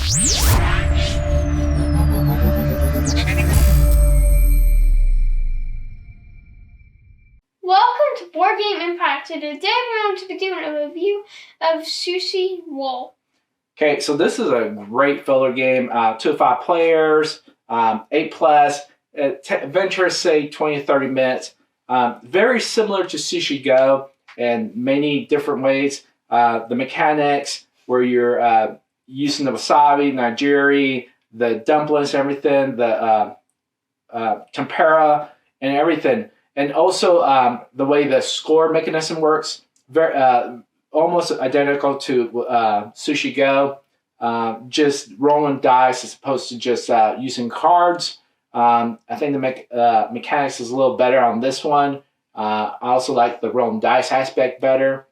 Welcome to Board Game Impact. Today we're going to be doing a review of Sushi Roll. Okay, so this is a great filler game. 2 to 5 players, 8 plus. Adventures say 20 to 30 minutes. Very similar to Sushi Go in many different ways. The mechanics where you're using the wasabi, nigiri, the dumplings, everything, the tempura, and everything. And also the way the score mechanism works, very almost identical to Sushi Go. Just rolling dice as opposed to just using cards. I think the mechanics is a little better on this one. I also like the rolling dice aspect better.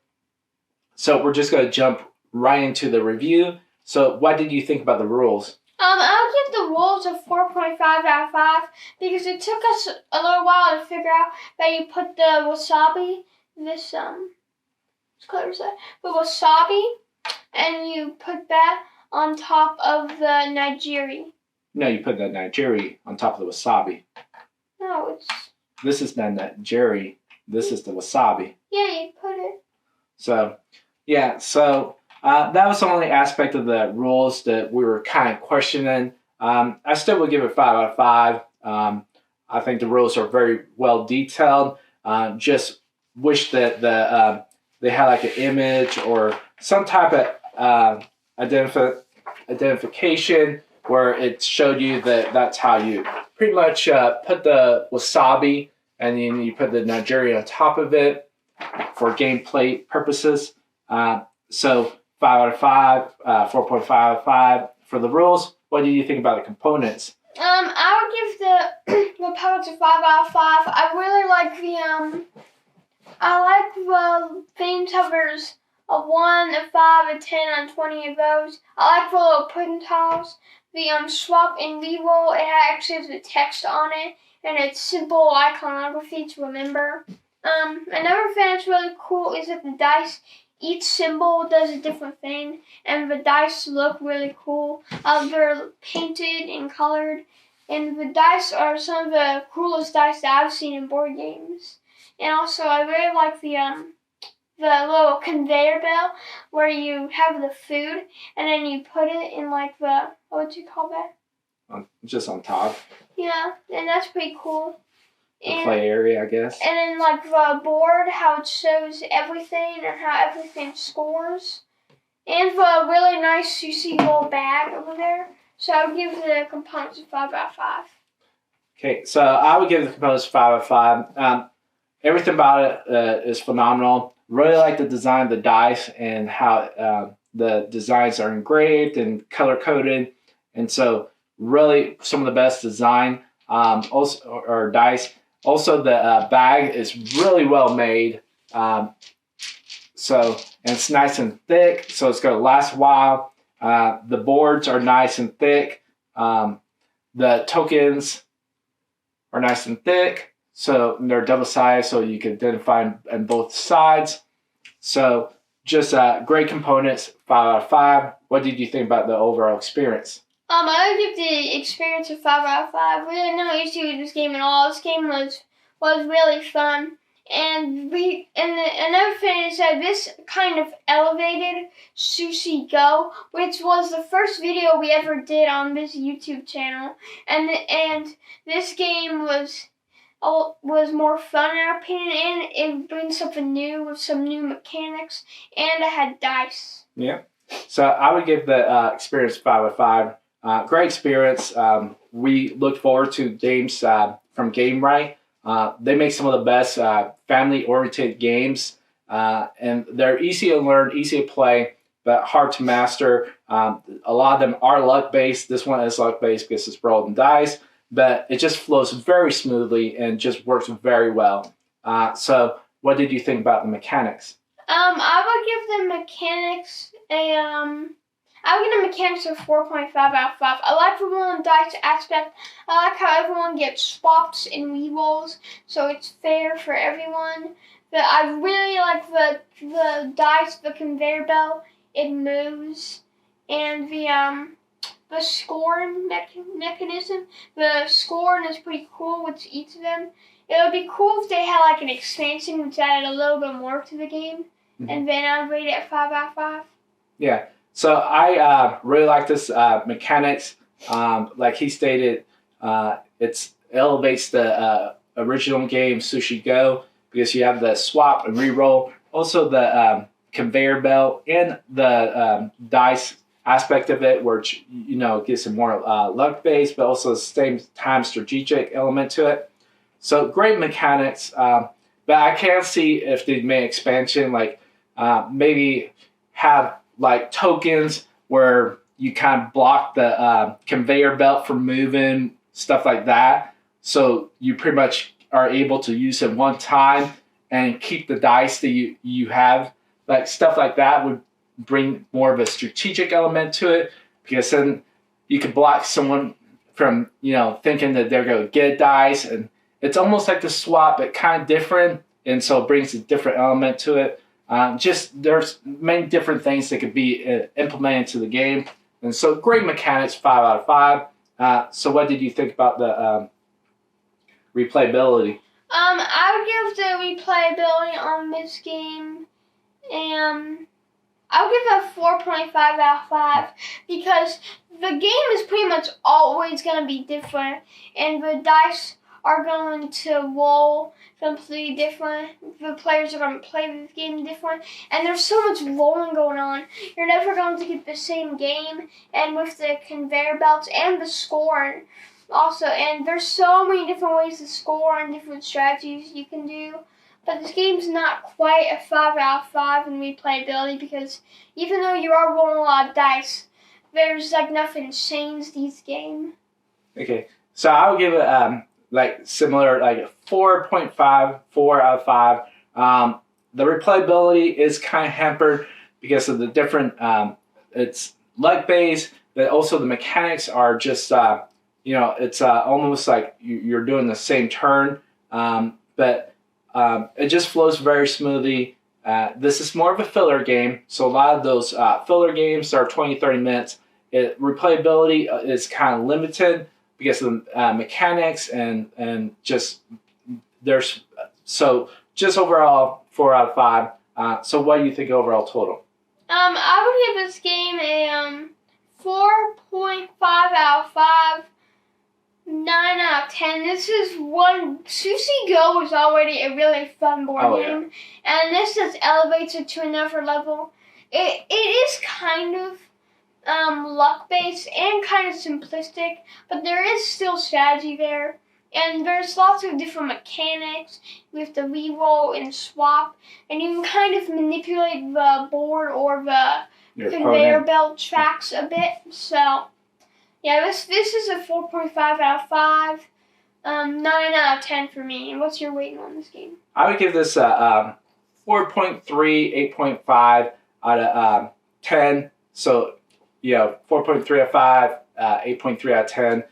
So we're just going to jump right into the review. So what did you think about the rules? I'll give the rules a 4.5 out of 5 because it took us a little while to figure out that you put the wasabi, the wasabi, and you put that on top of the nigiri. No, you put the nigiri on top of the wasabi. No, This is the nigiri. This is the wasabi. Yeah, you put it. So, yeah, that was the only aspect of the rules that we were kind of questioning. I still would give it 5 out of 5. I think the rules are very well detailed. Just wish that they had like an image or some type of identification where it showed you that that's how you pretty much put the wasabi and then you put the nigiri on top of it for gameplay purposes. So 5 out of 5, 4.5 out of 5 for the rules. What do you think about the components? I would give the components a 5 out of 5. I really like the theme covers. A 1, a 5, a 10, and 20 of those. I like the little pudding tiles. The swap and re-roll, it actually has the text on it, and it's simple iconography to remember. Another thing that's really cool is that the dice, each symbol does a different thing, and the dice look really cool. They're painted and colored, and the dice are some of the coolest dice that I've seen in board games. And also, I really like the little conveyor belt where you have the food and then you put it in like what do you call that? Just on top. Yeah, and that's pretty cool. The play area, I guess. And then like the board, how it shows everything or how everything scores. And the really nice Sushi Roll bag over there. So I would give the components a 5 out of 5. Okay, so I would give the components 5 out of 5. Everything about it is phenomenal. Really like the design of the dice and how the designs are engraved and color coded, and so really some of the best design or dice. Also, the bag is really well made. And it's nice and thick, so it's going to last a while. The boards are nice and thick. The tokens are nice and thick. So they're double-sized, so you can identify on both sides. So just great components, 5 out of 5. What did you think about the overall experience? I would give the experience a 5 out of 5. Really no issue with this game at all. This game was really fun. And another thing is that this kind of elevated Sushi Go, which was the first video we ever did on this YouTube channel. And this game was more fun in our opinion, and it brings something new with some new mechanics, and it had dice. Yeah. So I would give the experience 5 out of 5. Great experience. We look forward to games from Gamewright. They make some of the best family-oriented games, and they're easy to learn, easy to play, but hard to master. A lot of them are luck-based. This one is luck-based because it's rolling dice. But it just flows very smoothly and just works very well. So what did you think about the mechanics? I would give the mechanics a 4.5 out of 5. I like the rolling dice aspect. I like how everyone gets swaps and re-rolls, so it's fair for everyone. But I really like the dice, the conveyor belt. It moves, and a scoring mechanism. The scoring is pretty cool with each of them. It would be cool if they had like an expansion which added a little bit more to the game. Mm-hmm. And then I'd rate it 5 out of 5. Yeah. So I really like this mechanics. Like he stated, it elevates the original game Sushi Go because you have the swap and re-roll. Also the conveyor belt and the dice aspect of it, which gives some more luck based, but also the same time strategic element to it. So great mechanics, but I can't see if they made expansion like maybe have like tokens where you kind of block the conveyor belt from moving, stuff like that. So you pretty much are able to use it one time and keep the dice that you have. Like stuff like that would bring more of a strategic element to it, because then you could block someone from thinking that they're going to get dice, and it's almost like the swap but kind of different, and so it brings a different element to it. Just there's many different things that could be implemented to the game, and so great mechanics, 5 out of 5. So what did you think about the replayability? I would give the replayability on this game, I'll give it a 4.5 out of 5 because the game is pretty much always going to be different, and the dice are going to roll completely different. The players are going to play the game different, and there's so much rolling going on. You're never going to get the same game, and with the conveyor belts and the scoring also, and there's so many different ways to score and different strategies you can do. But this game's not quite a 5 out of 5 in replayability because even though you are rolling a lot of dice, there's like nothing changed these game. Okay, so I'll give it like similar, like a 4.5, 4 out of 5. The replayability is kind of hampered because of the different, it's luck based, but also the mechanics are just, it's almost like you're doing the same turn, but it just flows very smoothly. This is more of a filler game, so a lot of those filler games are 20-30 minutes. Replayability is kind of limited because of the mechanics and just there's so just overall 4 out of 5. So what do you think overall total? I would give this game a 4.5 out of 5. 9 out of 10. This is one. Sushi Go was already a really fun board game, and this just elevates it to another level. It is kind of luck based and kind of simplistic, but there is still strategy there, and there's lots of different mechanics with the reroll and swap, and you can kind of manipulate the board or the conveyor belt tracks a bit. So. Yeah, this is a 4.5 out of 5, 9 out of 10 for me. And what's your rating on this game? I would give this a 4.3, 8.5 out of 10. So, 4.3 out of 5, 8.3 out of 10.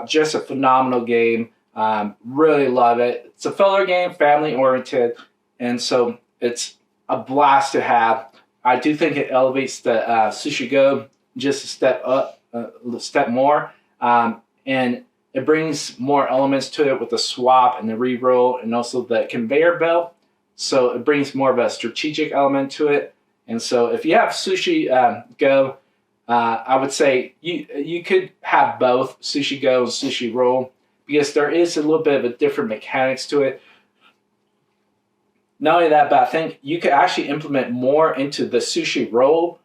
Just a phenomenal game. Really love it. It's a filler game, family oriented, and so it's a blast to have. I do think it elevates the Sushi Go just a step up. A step more, and it brings more elements to it with the swap and the re-roll and also the conveyor belt, so it brings more of a strategic element to it. And so if you have Sushi Go, I would say you could have both Sushi Go and Sushi Roll because there is a little bit of a different mechanics to it. Not only that, but I think you could actually implement more into the Sushi Roll.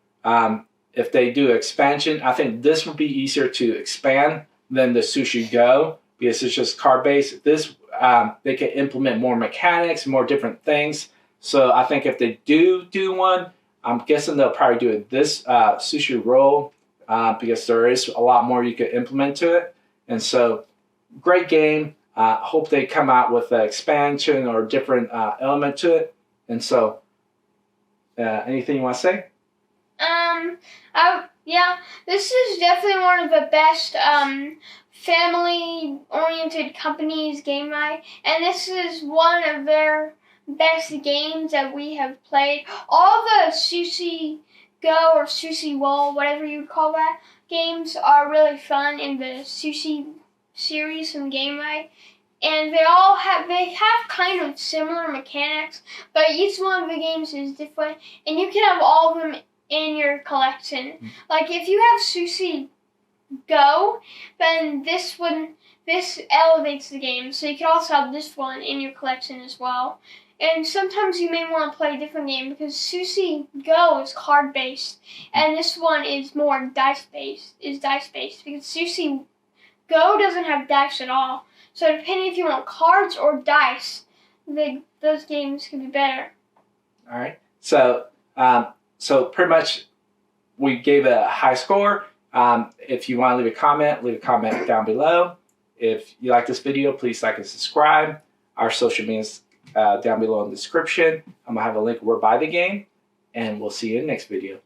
If they do expansion, I think this would be easier to expand than the Sushi Go because it's just card based. This they can implement more mechanics, more different things. So I think if they do one, I'm guessing they'll probably do it this Sushi Roll because there is a lot more you could implement to it. And so, great game. Hope they come out with an expansion or a different element to it. And so, anything you want to say? This is definitely one of the best family-oriented companies, Gamewright, and this is one of their best games that we have played. All the Sushi Go or Sushi Roll, whatever you call that, games are really fun in the Sushi series from Gamewright. And they have kind of similar mechanics, but each one of the games is different, and you can have all of them in your collection. Like if you have Sushi Go, then this elevates the game, so you can also have this one in your collection as well. And sometimes you may want to play a different game because Sushi Go is card based, and this one is more dice based. Because Sushi Go doesn't have dice at all. So depending if you want cards or dice, those games can be better. All right. So pretty much we gave a high score. If you want to leave a comment down below. If you like this video, please like and subscribe. Our social media is down below in the description. I'm going to have a link where to buy the game, and we'll see you in the next video.